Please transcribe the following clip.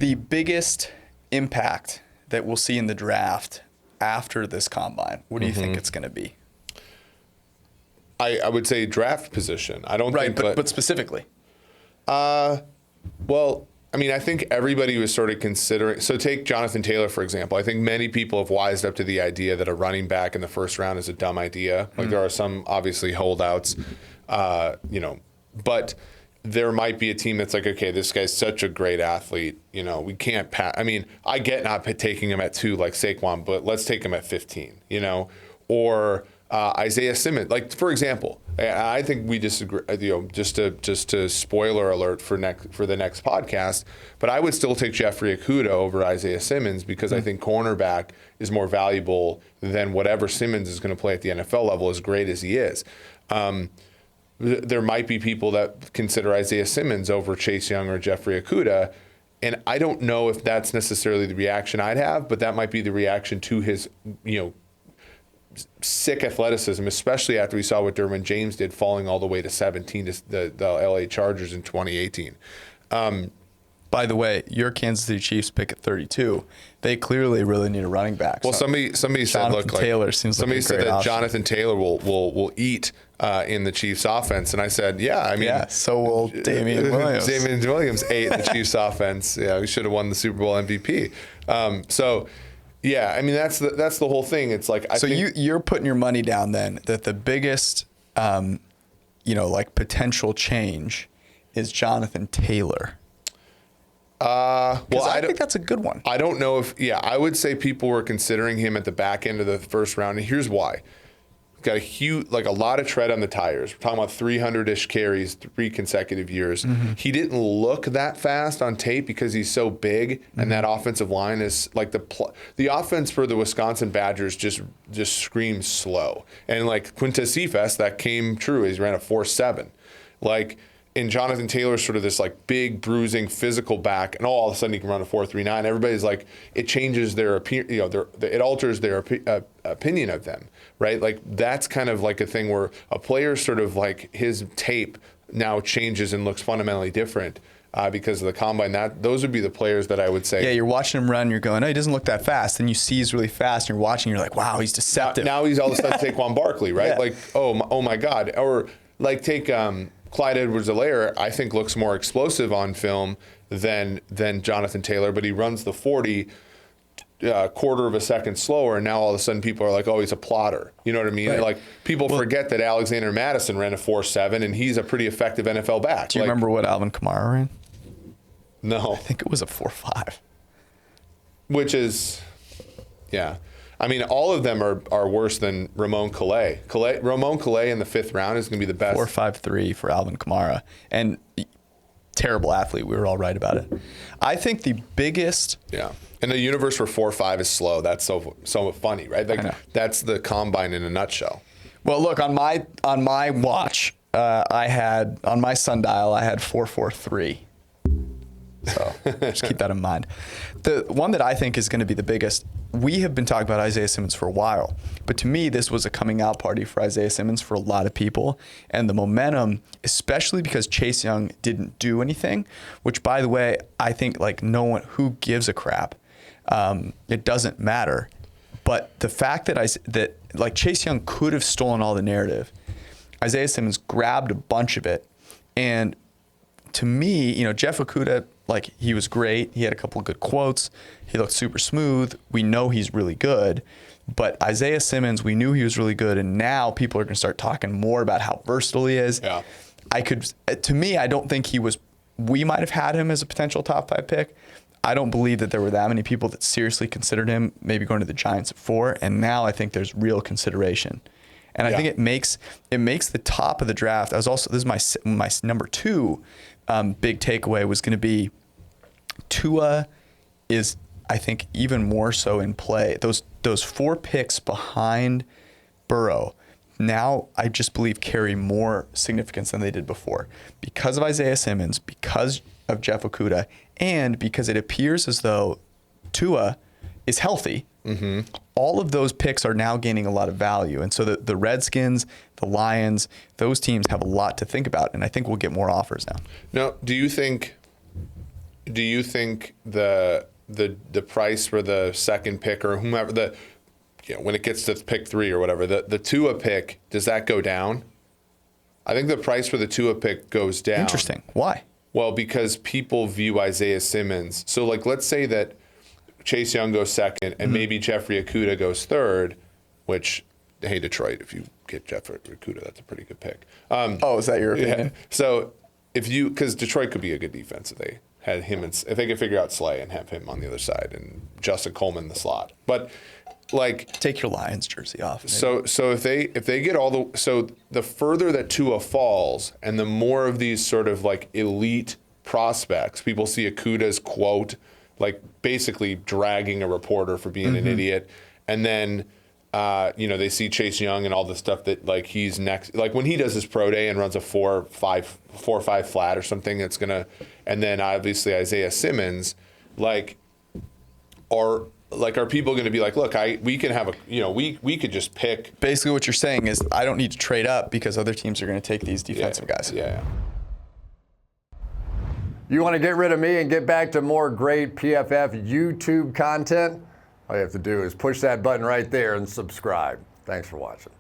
the biggest impact that we'll see in the draft after this combine, what do you think it's going to be? I would say draft position. I don't think, but specifically. Well, I mean, I think everybody was sort of considering. So take Jonathan Taylor, for example. I think many people have wised up to the idea that a running back in the first round is a dumb idea. Like there are some obviously holdouts, but there might be a team that's like, okay, this guy's such a great athlete. We can't pass. I mean, I get not taking him at 2 like Saquon, but let's take him at 15, or Isaiah Simmons. Like, for example, I think we disagree, just to spoiler alert for the next podcast, but I would still take Jeffrey Okudah over Isaiah Simmons because I think cornerback is more valuable than whatever Simmons is going to play at the NFL level, as great as he is. There might be people that consider Isaiah Simmons over Chase Young or Jeffrey Okudah, and I don't know if that's necessarily the reaction I'd have, but that might be the reaction to his, sick athleticism, especially after we saw what Derwin James did, falling all the way to 17 to the LA Chargers in 2018. By the way, your Kansas City Chiefs pick at 32. They clearly really need a running back. Well, somebody said, look, Taylor seems somebody like a said great that option. Jonathan Taylor will eat in the Chiefs offense, and I said, yeah, I mean, yeah. So will Damian Williams. Damian Williams ate the Chiefs offense. Yeah, we should have won the Super Bowl MVP. Yeah, I mean that's the whole thing. It's like you're putting your money down then that the biggest, potential change is Jonathan Taylor. Well, I think that's a good one. I don't know I would say people were considering him at the back end of the first round, and here's why. Got a lot of tread on the tires. We're talking about 300-ish carries, 3 consecutive years. Mm-hmm. He didn't look that fast on tape because he's so big, and that offensive line is like the offense for the Wisconsin Badgers just screams slow. And like Quintez Cephas, that came true. He ran a 4.7. Like, and Jonathan Taylor's sort of this like big, bruising, physical back, and all of a sudden he can run a 4.39. Everybody's like, it changes their it alters their opinion of them, right? Like that's kind of like a thing where a player sort of like his tape now changes and looks fundamentally different because of the combine. Those would be the players that I would say. Yeah, you're watching him run, you're going, oh, he doesn't look that fast. Then you see he's really fast, and you're watching, you're like, wow, he's deceptive. Now he's all of a sudden Saquon Barkley, right? Yeah. Like, oh my God. Or like take Clyde Edwards-Helaire, I think looks more explosive on film than Jonathan Taylor, but he runs the 40 quarter of a second slower, and now all of a sudden people are like, oh, he's a plotter. You know what I mean? Right. Like people forget that Alexander Madison ran a 4.7, and he's a pretty effective NFL back. Do you remember what Alvin Kamara ran? No. I think it was a 4.5. Which is, yeah. I mean, all of them are worse than Ramon Calais. Ramon Calais in the 5th round is going to be the best. 4.53 for Alvin Kamara. And terrible athlete. We were all right about it. I think the biggest... Yeah. And the universe where 4.5 is slow. That's so funny, right? Like that's the combine in a nutshell. Well, look, on my watch, I had, on my sundial, I had 4.43. So just keep that in mind. The one that I think is going to be the biggest, we have been talking about Isaiah Simmons for a while, but to me, this was a coming out party for Isaiah Simmons for a lot of people. And the momentum, especially because Chase Young didn't do anything, which, by the way, I think like no one, who gives a crap? It doesn't matter. But the fact that like Chase Young could have stolen all the narrative, Isaiah Simmons grabbed a bunch of it. And to me, Jeff Okudah, like, he was great. He had a couple of good quotes. He looked super smooth. We know he's really good. But Isaiah Simmons, we knew he was really good, and now people are going to start talking more about how versatile he is. Yeah. To me, I don't think he was, we might have had him as a potential top 5 pick. I don't believe that there were that many people that seriously considered him maybe going to the Giants at 4, and now I think there's real consideration. And I think it makes the top of the draft. This is my number 2 big takeaway was going to be Tua is, I think, even more so in play. Those 4 picks behind Burrow now I just believe carry more significance than they did before because of Isaiah Simmons, because of Jeff Okudah, and because it appears as though Tua is healthy. Mm-hmm. All of those picks are now gaining a lot of value. And so the Redskins, the Lions, those teams have a lot to think about. And I think we'll get more offers now. Now, do you think Do you think the price for the second pick or whomever when it gets to pick 3 or whatever, the Tua pick, does that go down? I think the price for the Tua pick goes down. Interesting. Why? Well, because people view Isaiah Simmons. So, like, let's say that Chase Young goes second and maybe Jeffrey Okudah goes third, which, hey, Detroit, if you get Jeffrey Okudah, that's a pretty good pick. Is that your opinion? Yeah. So, because Detroit could be a good defense if they had him, if they could figure out Slay and have him on the other side and Justin Coleman in the slot. But, like, take your Lions jersey off. Maybe. So if they get the further that Tua falls and the more of these sort of like elite prospects, people see Okudah's quote, like basically dragging a reporter for being an idiot, and then they see Chase Young and all the stuff that like he's next, like when he does his pro day and runs a 4.5 flat or something, it's gonna, and then obviously Isaiah Simmons, are people going to be like, look, we can have we could just pick. Basically what you're saying is I don't need to trade up because other teams are going to take these defensive guys. Yeah. You want to get rid of me and get back to more great PFF YouTube content? All you have to do is push that button right there and subscribe. Thanks for watching.